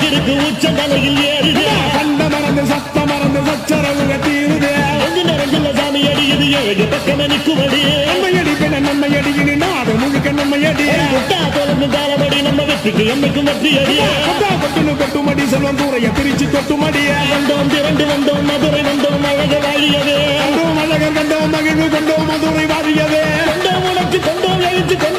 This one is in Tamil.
இருக்கு உச்ச தலையில் ஏறுது கண்ட மறந்து சத்த மறந்து சச்சரவு கட்டியிருது நிறைஞ்சுள்ள சாமி அடிக்குது ஏழு பக்கம் நிற்குமடி நம்மையடி பின்ன நம்மையடி இனி நாடு முழுக்க நம்மையடி குட்டா தோலந்து தாளபடி நம்ம வெற்றிக்கு என்னைக்கும் வெற்றி அடிய கொட்டுனு கொட்டுமடி செல்வம் தூரைய திருச்சி கொட்டுமடிய வந்தோம் திரண்டு வந்தோம் மதுரை வந்தோம் அழக வாழியது கண்டோம் அழகர் கண்டோம் மகிழ்வு கொண்டோம் மதுரை வாழியது கொண்டோம் உனக்கு கொண்டோம் எழுத்து கொண்டோம்